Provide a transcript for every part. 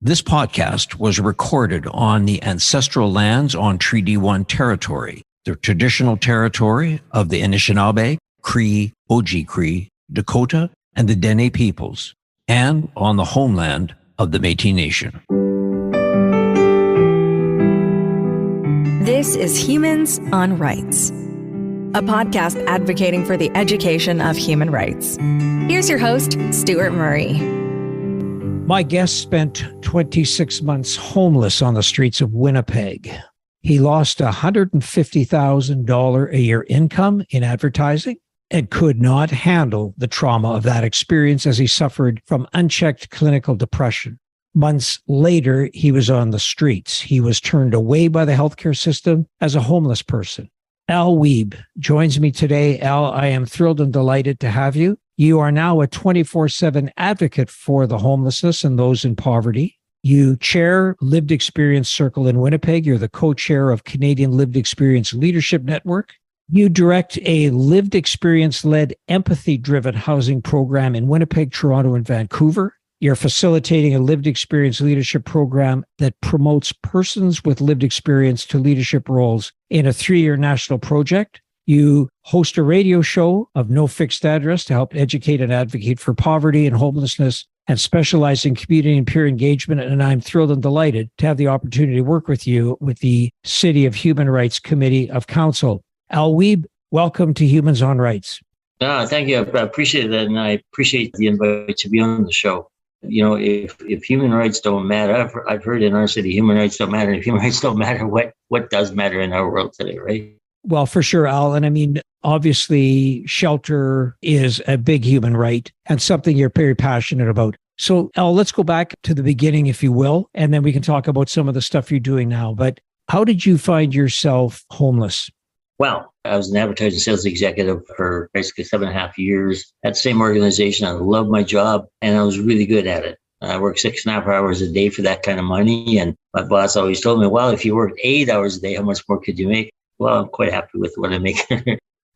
This podcast was recorded on the ancestral lands on Treaty 1 territory, the traditional territory of the Anishinaabe, Cree, Oji-Cree, Dakota, and the Dene peoples, and on the homeland of the Métis Nation. This is Humans on Rights, a podcast advocating for the education of human rights. Here's your host, Stuart Murray. My guest spent 26 months homeless on the streets of Winnipeg. He lost $150,000 a year income in advertising and could not handle the trauma of that experience as he suffered from unchecked clinical depression. Months later, he was on the streets. He was turned away by the healthcare system as a homeless person. Al Wiebe joins me today. Al, I am thrilled and delighted to have you. You are now a 24/7 advocate for the homelessness and those in poverty. You chair Lived Experience Circle in Winnipeg. You're the co-chair of Canadian Lived Experience Leadership Network. You direct a lived experience-led, empathy-driven housing program in Winnipeg, Toronto, and Vancouver. You're facilitating a lived experience leadership program that promotes persons with lived experience to leadership roles in a 3-year national project. You host a radio show of no fixed address to help educate and advocate for poverty and homelessness and specialize in community and peer engagement. And I'm thrilled and delighted to have the opportunity to work with you with the City of Human Rights Committee of Council. Al Wiebe, welcome to Humans on Rights. Thank you. I appreciate that. And I appreciate the invite to be on the show. You know, if human rights don't matter, I've heard in our city, human rights don't matter. If human rights don't matter, what does matter in our world today, right? Well, for sure, Al. And I mean, obviously, shelter is a big human right and something you're very passionate about. So, Al, let's go back to the beginning, if you will, and then we can talk about some of the stuff you're doing now. But how did you find yourself homeless? Well, I was an advertising sales executive for basically 7.5 years at the same organization. I loved my job and I was really good at it. I worked 6.5 hours a day for that kind of money. And my boss always told me, well, if you worked 8 hours a day, how much more could you make? Well, I'm quite happy with what I make.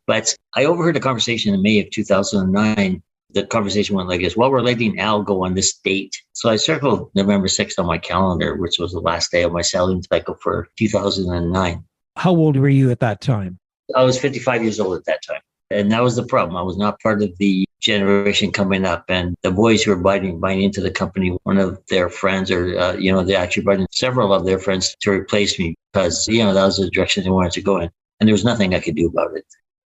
But I overheard a conversation in May of 2009. The conversation went like this: well, we're letting Al go on this date. So I circled November 6th on my calendar, which was the last day of my selling cycle for 2009. How old were you at that time? I was 55 years old at that time. And that was the problem. I was not part of the generation coming up. And the boys who were buying into the company, one of their friends, or, they actually brought in several of their friends to replace me because, that was the direction they wanted to go in. And there was nothing I could do about it.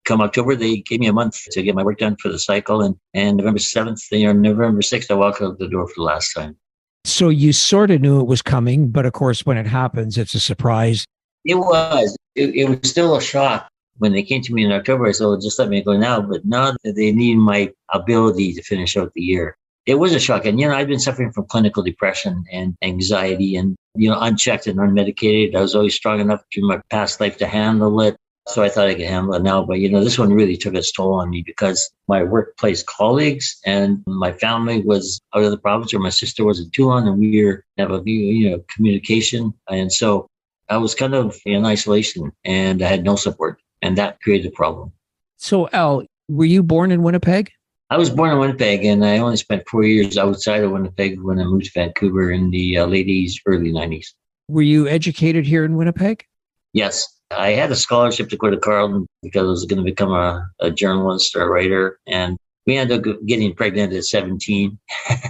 Come October, they gave me a month to get my work done for the cycle. And November 7th, November 6th, I walked out the door for the last time. So you sort of knew it was coming, but of course, when it happens, it's a surprise. It was. It was still a shock. When they came to me in October, I said, well, just let me go now. But now they need my ability to finish out the year. It was a shock. And, I've been suffering from clinical depression and anxiety and, unchecked and unmedicated. I was always strong enough through my past life to handle it. So I thought I could handle it now. But, this one really took its toll on me because my workplace colleagues and my family was out of the province, or my sister was in Toulon, and we were have communication. And so I was kind of in isolation and I had no support. And that created a problem. So, Al, were you born in Winnipeg? I was born in Winnipeg, and I only spent 4 years outside of Winnipeg when I moved to Vancouver in the late 80s, early 90s. Were you educated here in Winnipeg? Yes. I had a scholarship to go to Carleton because I was going to become a journalist or a writer. And we ended up getting pregnant at 17.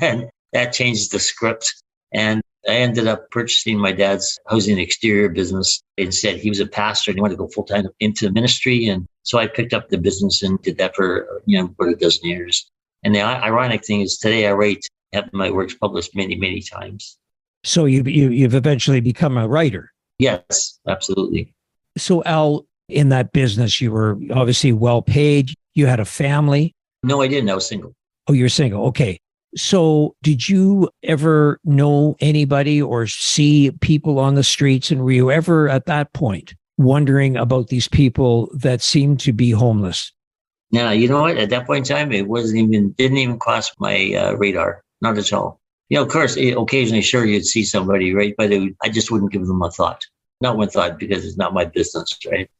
And that changed the script. And I ended up purchasing my dad's housing exterior business. Instead, he was a pastor and he wanted to go full-time into the ministry. And so I picked up the business and did that for, about a dozen years. And the ironic thing is today I have my works published many, many times. So you've eventually become a writer. Yes, absolutely. So Al, in that business, you were obviously well paid. You had a family. No, I didn't. I was single. Oh, you're single. Okay. So did you ever know anybody or see people on the streets? And were you ever at that point wondering about these people that seemed to be homeless? Now, you know what? At that point in time, it didn't even cross my radar. Not at all. Of course, occasionally, sure, you'd see somebody, right? But I just wouldn't give them a thought. Not one thought, because it's not my business, right?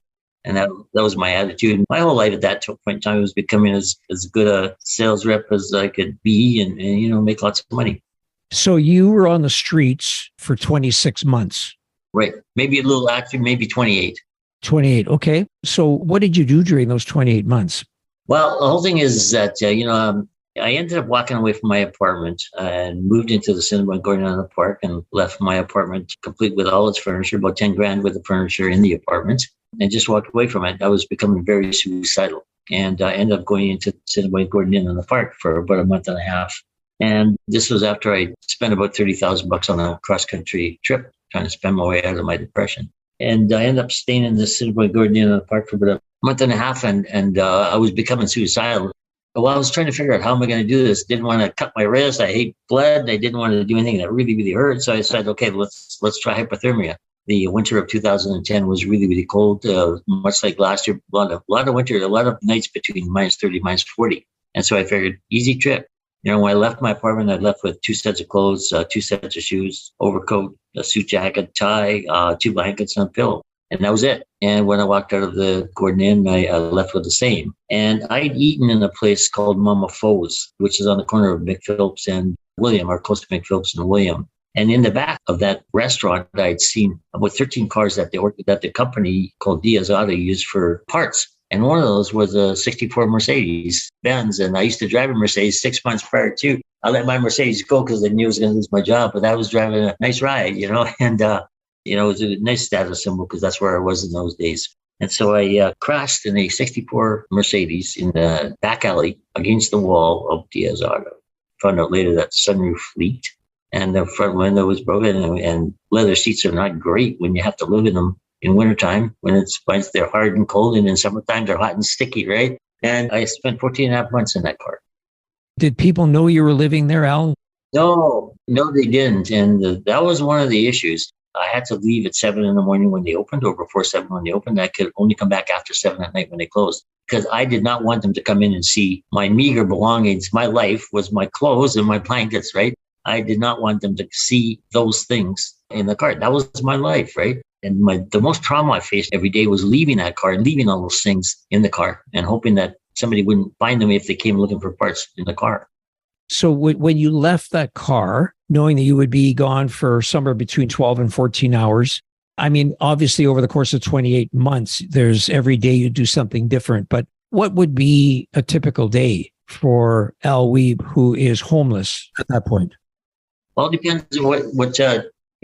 And that was my attitude. My whole life at that point in time was becoming as good a sales rep as I could be and make lots of money. So you were on the streets for 26 months. Right. Maybe a little, actually, maybe 28. 28. Okay. So what did you do during those 28 months? Well, the whole thing is that, I ended up walking away from my apartment and moved into the Assiniboine Park and left my apartment complete with all its furniture, about 10 grand with the furniture in the apartment, and just walked away from it. I was becoming very suicidal. And I ended up going into Assiniboine Park for about a month and a half. And this was after I spent about $30,000 on a cross-country trip, trying to spend my way out of my depression. And I ended up staying in the Assiniboine Park for about a month and a half, and I was becoming suicidal. Well, I was trying to figure out how am I going to do this. Didn't want to cut my wrist. I hate blood. I didn't want to do anything that really, really hurt. So I said, okay, let's try hypothermia. The winter of 2010 was really, really cold, much like last year. A lot of winter, a lot of nights between minus 30, minus 40. And so I figured, easy trip. When I left my apartment, I left with 2 sets of clothes, 2 sets of shoes, overcoat, a suit jacket, tie, 2 blankets, and a pillow. And that was it. And when I walked out of the Gordon Inn, I left with the same. And I'd eaten in a place called Mama Fo's, which is on the corner of McPhillips and William, or close to McPhillips and William. And in the back of that restaurant, I'd seen about 13 cars that the company called Diaz Auto used for parts. And one of those was a 64 Mercedes Benz. And I used to drive a Mercedes 6 months prior to. I let my Mercedes go because I knew I was going to lose my job. But I was driving a nice ride, and it was a nice status symbol because that's where I was in those days. And so I crashed in a 64 Mercedes in the back alley against the wall of Diaz Auto. Found out later that sunroof leaked and the front window was broken, and leather seats are not great when you have to live in them in wintertime when they're hard and cold, and in summertime they're hot and sticky, right? And I spent 14 and a half months in that car. Did people know you were living there, Al? No, they didn't. And that was one of the issues. I had to leave at 7 in the morning when they opened, or before 7 when they opened. I could only come back after 7 at night when they closed, because I did not want them to come in and see my meager belongings. My life was my clothes and my blankets, right? I did not want them to see those things in the car. That was my life, right? And the most trauma I faced every day was leaving that car and leaving all those things in the car and hoping that somebody wouldn't find them if they came looking for parts in the car. So when you left that car, knowing that you would be gone for somewhere between 12 and 14 hours, I mean, obviously over the course of 28 months, there's every day you do something different. But what would be a typical day for Al Wiebe, who is homeless at that point? Well, it depends on what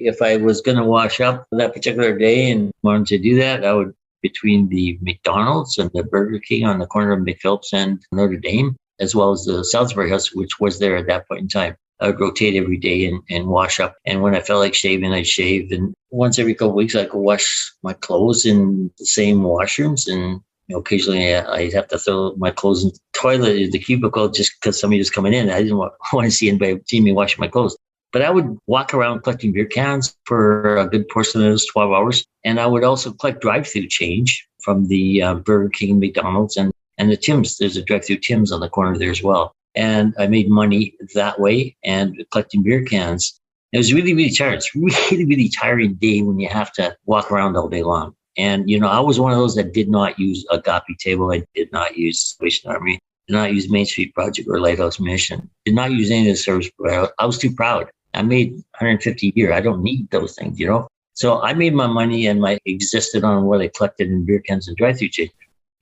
if I was going to wash up that particular day and wanted to do that, I would, between the McDonald's and the Burger King on the corner of McPhillips and Notre Dame, as well as the Salisbury House, which was there at that point in time, I would rotate every day and wash up. And when I felt like shaving, I'd shave. And once every couple of weeks, I could wash my clothes in the same washrooms. And occasionally I'd have to throw my clothes in the toilet, in the cubicle, just because somebody was coming in. I didn't want to see anybody see me washing my clothes. But I would walk around collecting beer cans for a good portion of those 12 hours. And I would also collect drive-through change from the Burger King and McDonald's and the Tim's. There's a drive-through Tim's on the corner there as well. And I made money that way and collecting beer cans. It was really, really tiring. It's really, really tiring day when you have to walk around all day long. And, I was one of those that did not use Agape Table. I did not use Salvation Army. Did not use Main Street Project or Lighthouse Mission. Did not use any of the service providers. I was too proud. I made $150 a year. I don't need those things, So I made my money and I existed on what I collected in beer cans and drive-through change.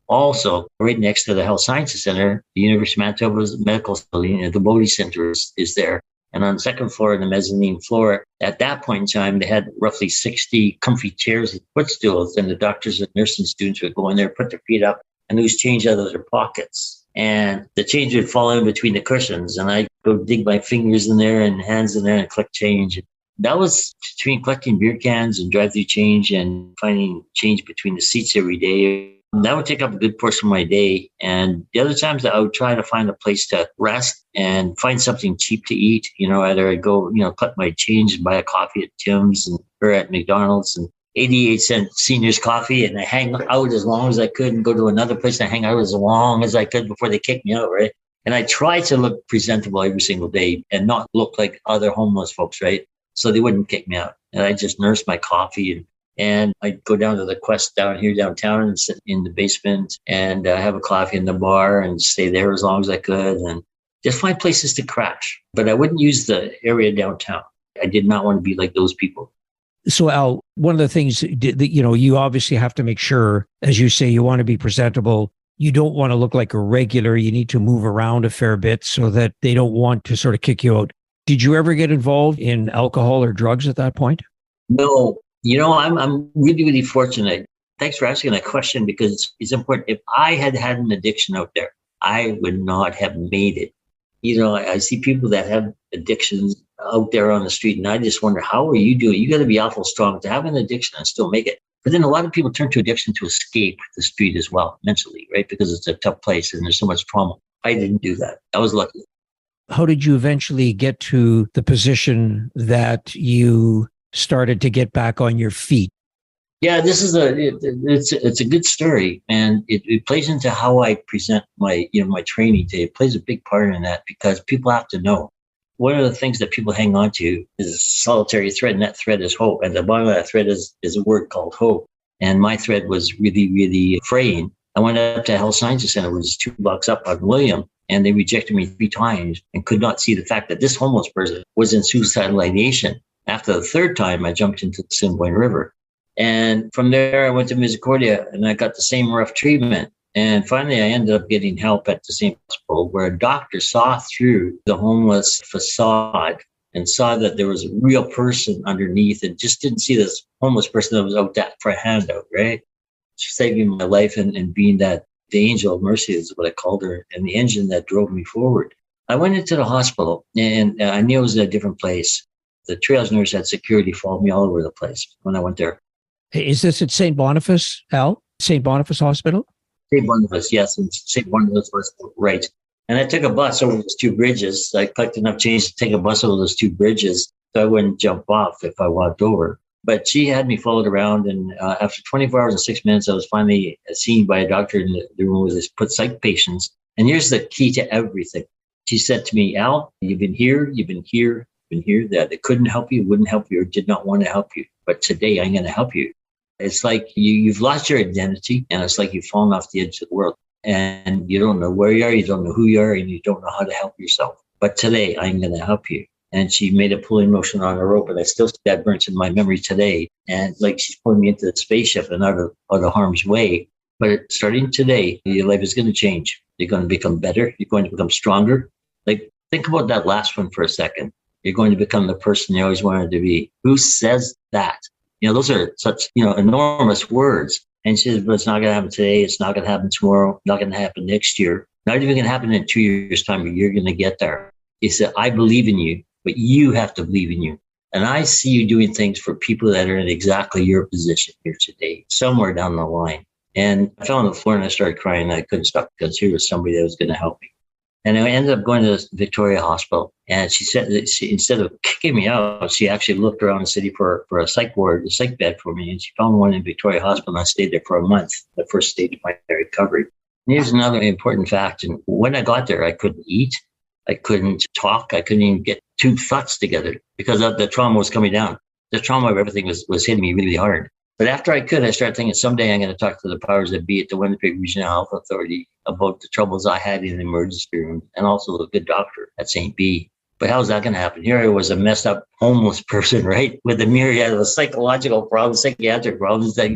Also, right next to the Health Sciences Center, the University of Manitoba's medical facility, the Bodie Center is there. And on the second floor, in the mezzanine floor, at that point in time, they had roughly 60 comfy chairs and footstools, and the doctors and nursing students would go in there, put their feet up, and lose change out of their pockets. And the change would fall in between the cushions, and I'd go dig my fingers in there and hands in there and collect change. That was between collecting beer cans and drive-through change and finding change between the seats every day. That would take up a good portion of my day. And the other times I would try to find a place to rest and find something cheap to eat. Either I'd go, cut my change and buy a coffee at Tim's or at McDonald's and 88-cent seniors coffee, and I hang out as long as I could and go to another place and hang out as long as I could before they kicked me out, right? And I try to look presentable every single day and not look like other homeless folks, right? So they wouldn't kick me out. And I just nurse my coffee and I'd go down to the Quest down here downtown and sit in the basement and have a coffee in the bar and stay there as long as I could. And Just find places to crash. But I wouldn't use the area downtown. I did not want to be like those people. So, Al, one of the things that, you obviously have to make sure, as you say, you want to be presentable. You don't want to look like a regular. You need to move around a fair bit so that they don't want to sort of kick you out. Did you ever get involved in alcohol or drugs at that point? No. I'm really, really fortunate. Thanks for asking that question, because it's important. If I had had an addiction out there, I would not have made it. I see people that have addictions out there on the street, and I just wonder, how are you doing? You got to be awful strong to have an addiction and still make it. But then a lot of people turn to addiction to escape the street as well, mentally, right? Because it's a tough place and there's so much trauma. I didn't do that. I was lucky. How did you eventually get to the position that you started to get back on your feet? Yeah, it's a good story, and it plays into how I present my training today. It plays a big part in that, because people have to know. One of the things that people hang on to is a solitary thread, and that thread is hope. And the bottom of that thread is a word called hope. And my thread was really, really fraying. I went up to Health Sciences Center, which is 2 blocks up on William, and they rejected me 3 times and could not see the fact that this homeless person was in suicidal ideation. After the 3rd time, I jumped into the Assiniboine River. And from there, I went to Misericordia, and I got the same rough treatment. And finally, I ended up getting help at the same hospital, where a doctor saw through the homeless facade and saw that there was a real person underneath, and just didn't see this homeless person that was out there for a handout, right? Saving my life and being the angel of mercy is what I called her, and the engine that drove me forward. I went into the hospital, and I knew it was in a different place. The triage nurse had security follow me all over the place when I went there. Is this at St. Boniface, Al? St. Boniface Hospital? St. Boniface, yes. And St. Boniface Hospital, right. And I took a bus over those 2 bridges. I collected enough change to take a bus over those 2 bridges so I wouldn't jump off if I walked over. But she had me followed around. And after 24 hours and 6 minutes, I was finally seen by a doctor in the room where they put psych patients. And here's the key to everything. She said to me, Al, you've been here, that they couldn't help you, wouldn't help you, or did not want to help you. But today I'm going to help you. It's like you've lost your identity, and it's like you've fallen off the edge of the world, and you don't know where you are, you don't know who you are, and you don't know how to help yourself. But today I'm going to help you. And she made a pulling motion on a rope, and I still see that burns in my memory today. And like she's pulling me into the spaceship and out of harm's way. But starting today, your life is going to change. You're going to become better. You're going to become stronger. Like, think about that last one for a second. You're going to become the person you always wanted to be. Who says that? Those are such, enormous words. And she says, but it's not going to happen today. It's not going to happen tomorrow. Not going to happen next year. Not even going to happen in 2 years' time, but you're going to get there. He said, I believe in you, but you have to believe in you. And I see you doing things for people that are in exactly your position here today, somewhere down the line. And I fell on the floor and I started crying. And I couldn't stop, because here was somebody that was going to help me. And I ended up going to Victoria Hospital. And she said that instead of kicking me out, she actually looked around the city for a psych ward, a psych bed for me. And she found one in Victoria Hospital. And I stayed there for a month, the first stage of my recovery. And here's another important fact. And when I got there, I couldn't eat. I couldn't talk. I couldn't even get 2 thoughts together because the trauma was coming down. The trauma of everything was hitting me really hard. But after I started thinking someday I'm going to talk to the powers that be at the Winnipeg Regional Health Authority about the troubles I had in the emergency room, and also the good doctor at St. B. But how's that going to happen? Here I was, a messed up homeless person, right? With a myriad of psychological problems, psychiatric problems that,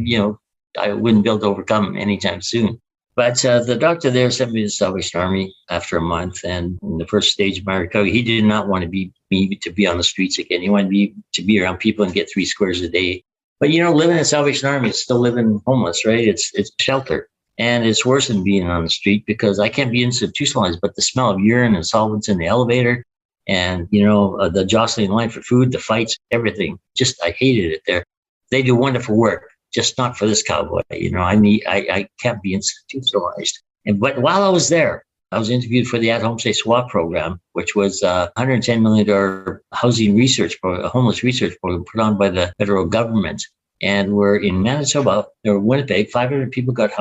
I wouldn't be able to overcome anytime soon. But the doctor there sent me to the Salvation Army after a month. And in the first stage of my recovery, he did not want me to be on the streets again. He wanted me to be around people and get 3 squares a day. But, living in Salvation Army is still living homeless, right? It's shelter. And it's worse than being on the street, because I can't be institutionalized, but the smell of urine and solvents in the elevator and, the jostling line for food, the fights, everything. Just, I hated it there. They do wonderful work, just not for this cowboy. I can't be institutionalized. But while I was there, I was interviewed for the At-Home Stay SWAT program, which was a $110 million housing research program, a homeless research program put on by the federal government. And we're in Manitoba or Winnipeg. 500 people got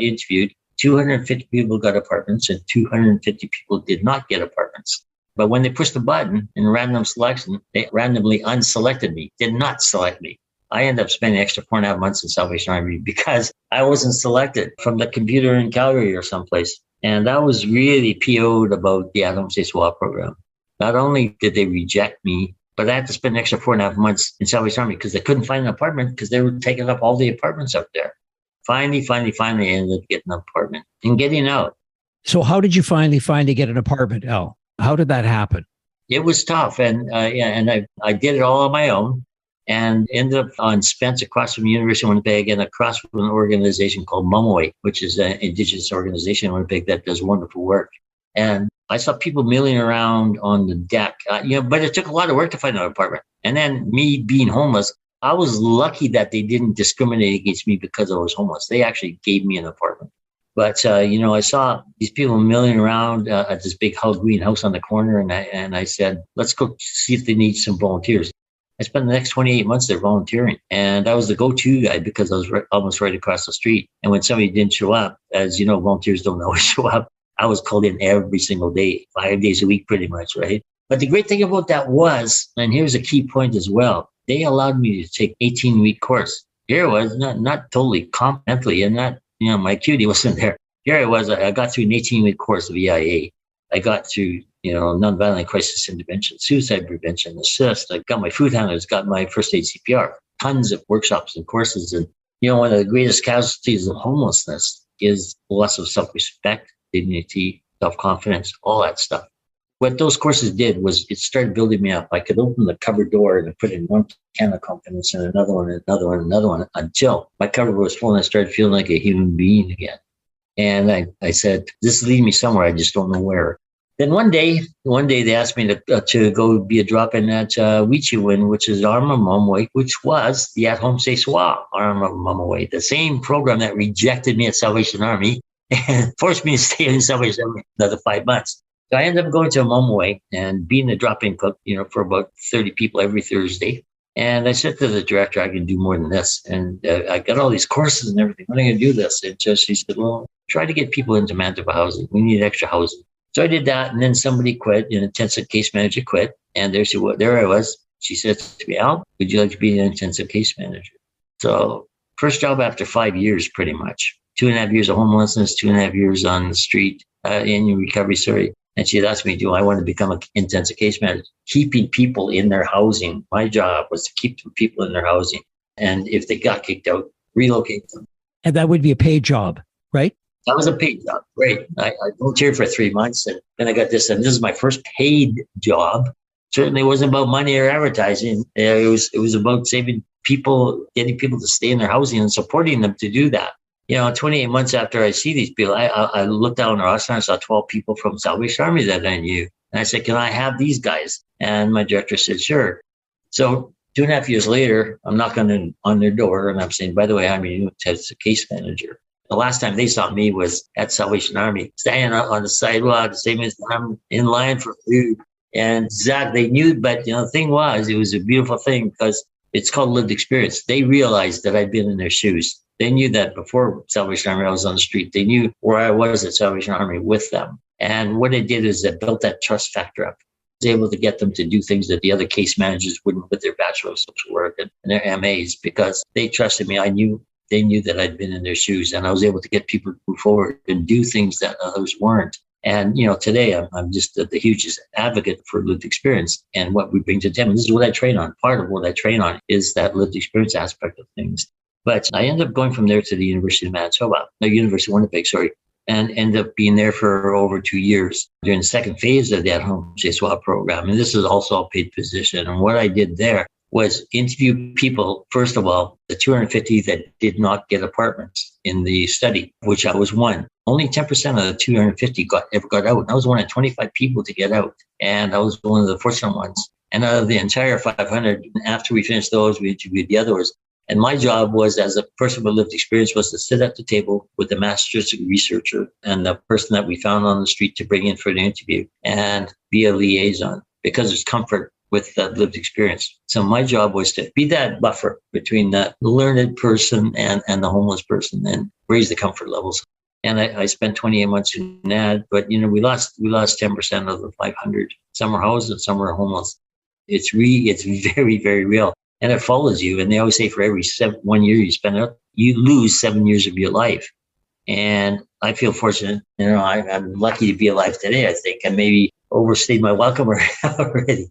interviewed. 250 people got apartments, and 250 people did not get apartments. But when they pushed the button in random selection, they randomly unselected me, did not select me. I ended up spending extra 4.5 months in Salvation Army because I wasn't selected from the computer in Calgary or someplace. And I was really PO'd about the at-home-stay SWAT program. Not only did they reject me, but I had to spend an extra 4.5 months in Salvation Army because they couldn't find an apartment because they were taking up all the apartments out there. Finally, I ended up getting an apartment and getting out. So how did you finally find to get an apartment, Al? How did that happen? It was tough. And I did it all on my own and ended up on Spence across from the University of Winnipeg and across from an organization called Mumaway, which is an Indigenous organization in Winnipeg that does wonderful work. And I saw people milling around on the deck, but it took a lot of work to find an apartment. And then me being homeless, I was lucky that they didn't discriminate against me because I was homeless. They actually gave me an apartment. But, I saw these people milling around at this big green house on the corner. And I said, let's go see if they need some volunteers. I spent the next 28 months there volunteering. And I was the go-to guy because I was almost right across the street. And when somebody didn't show up, as you know, volunteers don't always show up. I was called in every single day, 5 days a week, pretty much, right? But the great thing about that was, and here's a key point as well, they allowed me to take 18-week course. Here I was, not totally competently, and not, my acuity wasn't there. Here I was, I got through an 18-week course of EIA. I got through, nonviolent crisis intervention, suicide prevention, assist. I got my food handlers, got my first aid CPR, tons of workshops and courses. And, one of the greatest casualties of homelessness is loss of self-respect, dignity, self-confidence, all that stuff. What those courses did was it started building me up. I could open the cupboard door and put in one can of confidence and another one, until my cupboard was full and I started feeling like a human being again. And I said, this is leading me somewhere. I just don't know where. Then one day they asked me to go be a drop-in at Wiebe, which is arm of Mumaway, which was the at-home-stay SWAT arm of Mumaway, the same program that rejected me at Salvation Army and forced me to stay in Salvation Army another 5 months. So I ended up going to Mumaway and being a drop-in cook, for about 30 people every Thursday. And I said to the director, I can do more than this. And I got all these courses and everything. When am I going to do this? And she said, well, try to get people into Manitoba housing. We need extra housing. So I did that. And then somebody quit, an intensive case manager quit. And there I was. She said to me, Al, would you like to be an intensive case manager? So first job after 5 years, pretty much. 2.5 years of homelessness, 2.5 years on the street, in recovery, And she asked me, do I want to become an intensive case manager? Keeping people in their housing. My job was to keep people in their housing. And if they got kicked out, relocate them. And that would be a paid job, right? That was a paid job. Great. I volunteered for 3 months and then I got this. And this is my first paid job. Certainly wasn't about money or advertising. It was about saving people, getting people to stay in their housing and supporting them to do that. 28 months after I see these people, I looked down our roster and I saw 12 people from Salvation Army that I knew. And I said, can I have these guys? And my director said, sure. So 2.5 years later, I'm knocking on their door and I'm saying, by the way, I'm your new intensive case manager. The last time they saw me was at Salvation Army, standing on the sidewalk, the same as I'm in line for food. And Zach, they knew, but the thing was, it was a beautiful thing because it's called lived experience. They realized that I'd been in their shoes. They knew that before Salvation Army, I was on the street. They knew where I was at Salvation Army with them. And what it did is it built that trust factor up. I was able to get them to do things that the other case managers wouldn't with their Bachelor of Social Work and their MAs because they trusted me. They knew that I'd been in their shoes and I was able to get people to move forward and do things that others weren't. And, today I'm just the hugest advocate for lived experience and what we bring to them. And this is what I train on. Part of what I train on is that lived experience aspect of things. But I ended up going from there to the University of Winnipeg, and ended up being there for over 2 years during the second phase of the at-home-stay SWAT program. And this is also a paid position. And what I did there was interview people, first of all, the 250 that did not get apartments in the study, which I was one. Only 10% of the 250 ever got out. I was one of 25 people to get out. And I was one of the fortunate ones. And out of the entire 500, after we finished those, we interviewed the others. And my job was, as a person with lived experience, was to sit at the table with the master's researcher and the person that we found on the street to bring in for an interview and be a liaison because there's comfort with that lived experience. So my job was to be that buffer between that learned person and the homeless person and raise the comfort levels. And I spent 28 months in that, but we lost 10% of the 500. Some were housed and some were homeless. It's very, very real. And it follows you. And they always say for every 1 year you spend it, you lose 7 years of your life. And I feel fortunate. I'm lucky to be alive today, I think, and maybe overstayed my welcome already.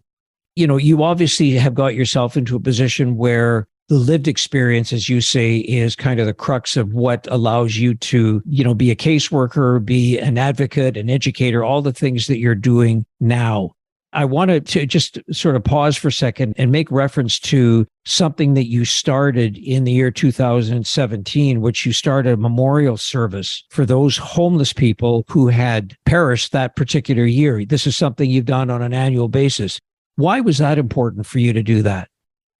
You obviously have got yourself into a position where the lived experience, as you say, is kind of the crux of what allows you to, be a caseworker, be an advocate, an educator, all the things that you're doing now. I wanted to just sort of pause for a second and make reference to something that you started in the year 2017, which you started a memorial service for those homeless people who had perished that particular year. This is something you've done on an annual basis. Why was that important for you to do that?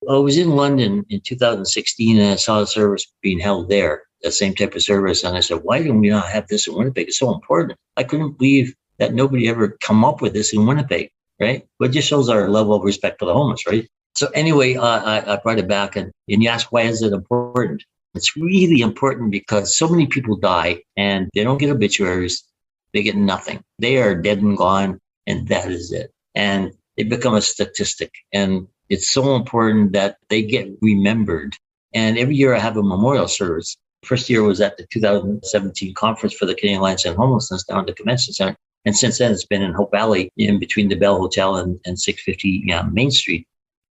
Well, I was in London in 2016 and I saw a service being held there, the same type of service. And I said, why don't we not have this in Winnipeg? It's so important. I couldn't believe that nobody ever come up with this in Winnipeg, right? But it just shows our level of respect for the homeless, right? So anyway, I brought it back and you ask, why is it important? It's really important because so many people die and they don't get obituaries. They get nothing. They are dead and gone, and that is it. And they become a statistic. And it's so important that they get remembered. And every year I have a memorial service. First year was at the 2017 conference for the Canadian Alliance on Homelessness down at the Convention Center. And since then, it's been in Hope Valley in between the Bell Hotel and 650 Main Street.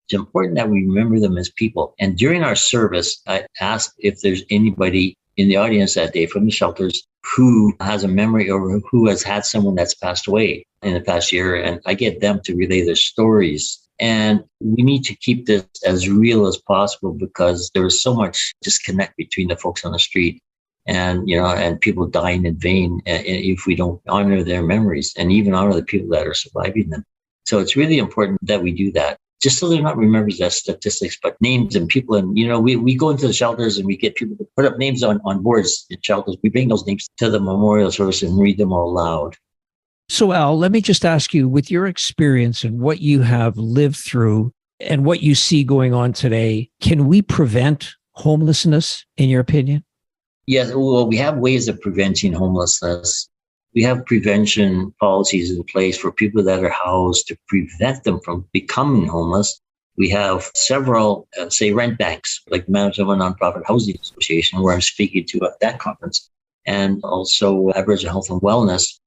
It's important that we remember them as people. And during our service, I asked if there's anybody in the audience that day from the shelters who has a memory or who has had someone that's passed away in the past year. And I get them to relay their stories. And we need to keep this as real as possible because there is so much disconnect between the folks on the street and, and people dying in vain if we don't honor their memories and even honor the people that are surviving them. So it's really important that we do that. Just so they're not remembered as statistics, but names and people. And, we go into the shelters and we get people to put up names on boards in shelters. We bring those names to the memorial service and read them all aloud. So, Al, let me just ask you, with your experience and what you have lived through and what you see going on today, can we prevent homelessness, in your opinion? Yes, well, we have ways of preventing homelessness. We have prevention policies in place for people that are housed to prevent them from becoming homeless. We have several, rent banks, like the Manitoba Nonprofit Housing Association, where I'm speaking to at that conference, and also Aboriginal Health and Wellness.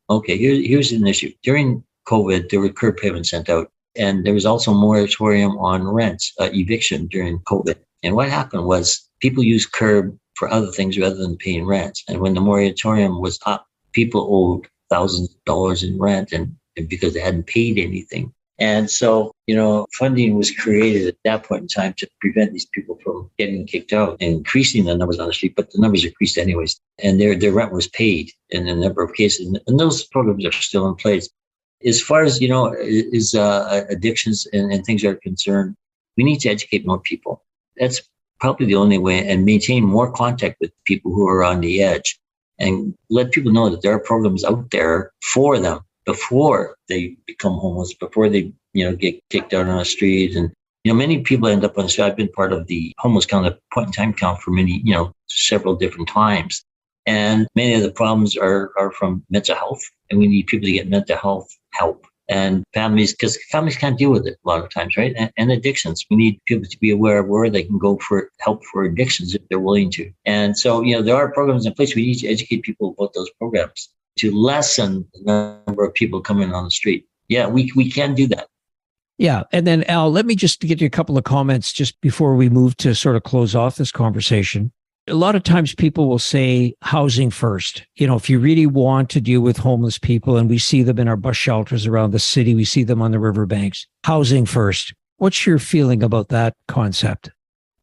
Okay, here's an issue. During COVID, there were curb payments sent out, and there was also a moratorium on rents, eviction during COVID. And what happened was people used curb for other things rather than paying rent. And when the moratorium was up, people owed thousands of dollars in rent and because they hadn't paid anything. And so, funding was created at that point in time to prevent these people from getting kicked out and increasing the numbers on the street, but the numbers increased anyways. And their rent was paid in a number of cases. And those programs are still in place. As far as, addictions and things are concerned, we need to educate more people. That's probably the only way, and maintain more contact with people who are on the edge. And let people know that there are programs out there for them before they become homeless, before they, get kicked out on the street. And, many people end up on the street. I've been part of the homeless count, the point in time count for many, several different times. And many of the problems are from mental health. And we need people to get mental health help. And families, because families can't deal with it a lot of times, right? And addictions. We need people to be aware of where they can go for help for addictions if they're willing to. And so, there are programs in place. We need to educate people about those programs to lessen the number of people coming on the street. Yeah, we can do that. Yeah. And then, Al, let me just get you a couple of comments just before we move to sort of close off this conversation. A lot of times people will say housing first. If you really want to deal with homeless people, and we see them in our bus shelters around the city, we see them on the riverbanks, housing first. What's your feeling about that concept?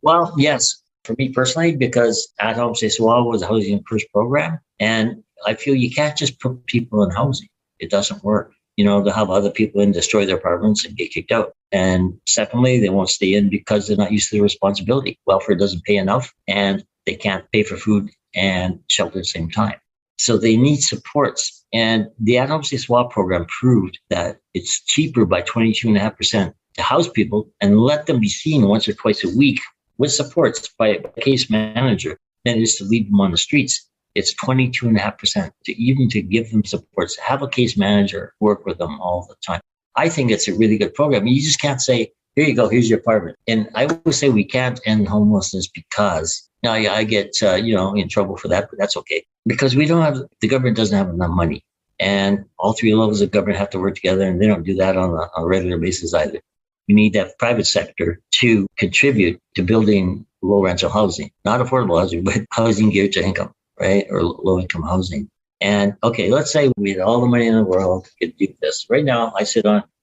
Well, yes, for me personally, because at Homelessness was a housing first program. And I feel you can't just put people in housing. It doesn't work. They'll have other people in, destroy their apartments and get kicked out. And secondly, they won't stay in because they're not used to the responsibility. Welfare doesn't pay enough, and they can't pay for food and shelter at the same time. So they need supports. And the Adams Swap program proved that it's cheaper by 22.5% to house people and let them be seen once or twice a week with supports by a case manager than it is to leave them on the streets. It's 22.5% to give them supports, have a case manager work with them all the time. I think it's a really good program. You just can't say, here you go, here's your apartment. And I would say we can't end homelessness because now I get, in trouble for that, but that's okay. Because the government doesn't have enough money. And all three levels of government have to work together, and they don't do that on a regular basis either. You need that private sector to contribute to building low rental housing, not affordable housing, but housing geared to income, right? Or low income housing. And okay, let's say we had all the money in the world to do this. Right now,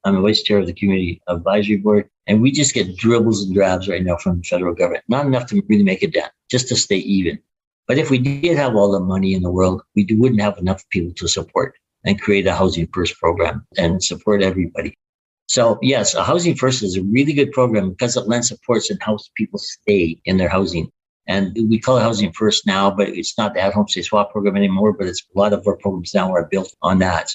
I'm the vice chair of the Community Advisory Board, and we just get dribbles and drabs right now from the federal government. Not enough to really make a dent, just to stay even. But if we did have all the money in the world, we wouldn't have enough people to support and create a Housing First program and support everybody. So yes, a Housing First is a really good program because it lends supports and helps people stay in their housing. And we call it Housing First now, but it's not the at-home stay swap program anymore, but it's a lot of our programs now are built on that.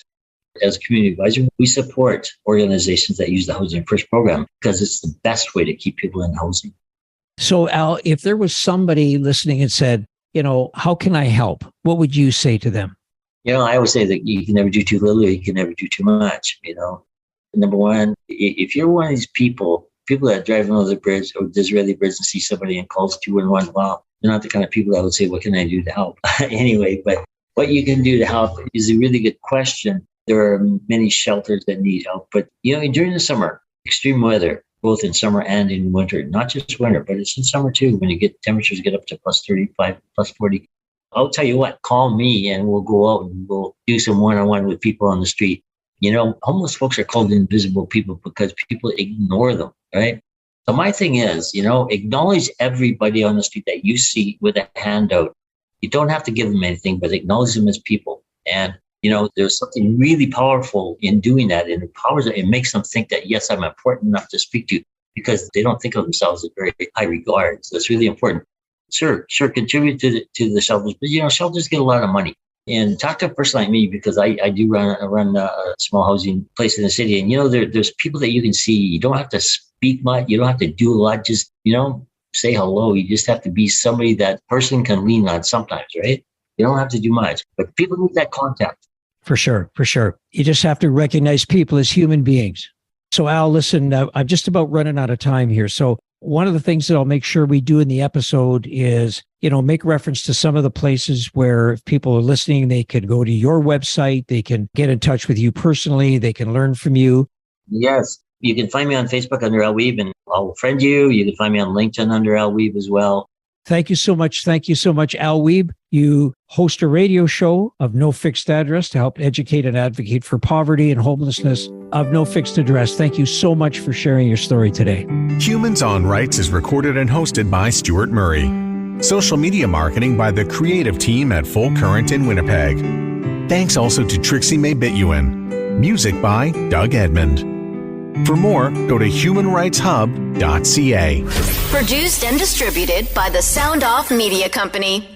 As a community advisor, we support organizations that use the Housing First program because it's the best way to keep people in housing. So Al, if there was somebody listening and said, how can I help? What would you say to them? I always say that you can never do too little or you can never do too much. Number one, if you're one of these people that drive over the bridge or Disraeli Bridge and see somebody and calls 211, well, they're not the kind of people that would say, what can I do to help? Anyway, but what you can do to help is a really good question. There are many shelters that need help, but during the summer, extreme weather, both in summer and in winter, not just winter, but it's in summer too, when temperatures get up to plus 35, plus 40. I'll tell you what, call me and we'll go out and we'll do some one-on-one with people on the street. Homeless folks are called invisible people because people ignore them, right? So my thing is, acknowledge everybody on the street that you see with a handout. You don't have to give them anything, but acknowledge them as people. And, there's something really powerful in doing that. And it makes them think that, yes, I'm important enough to speak to, because they don't think of themselves in very high regard. So it's really important. Sure, contribute to the shelters, but shelters get a lot of money. And talk to a person like me, because I do run a small housing place in the city, and there's people that you can see. You don't have to speak much, you don't have to do a lot. Just say hello. You just have to be somebody that person can lean on sometimes, right? You don't have to do much, but people need that contact. For sure. You just have to recognize people as human beings. So Al, listen, I'm just about running out of time here. So one of the things that I'll make sure we do in the episode is, make reference to some of the places where if people are listening, they could go to your website, they can get in touch with you personally, they can learn from you. Yes. You can find me on Facebook under Al Wiebe, and I'll friend you. You can find me on LinkedIn under Al Wiebe as well. Thank you so much, Al Wiebe. You host a radio show of No Fixed Address to help educate and advocate for poverty and homelessness of No Fixed Address. Thank you so much for sharing your story today. Humans on Rights is recorded and hosted by Stuart Murray. Social media marketing by the creative team at Full Current in Winnipeg. Thanks also to Trixie May Bituin. Music by Doug Edmond. For more, go to humanrightshub.ca. Produced and distributed by the Sound Off Media Company.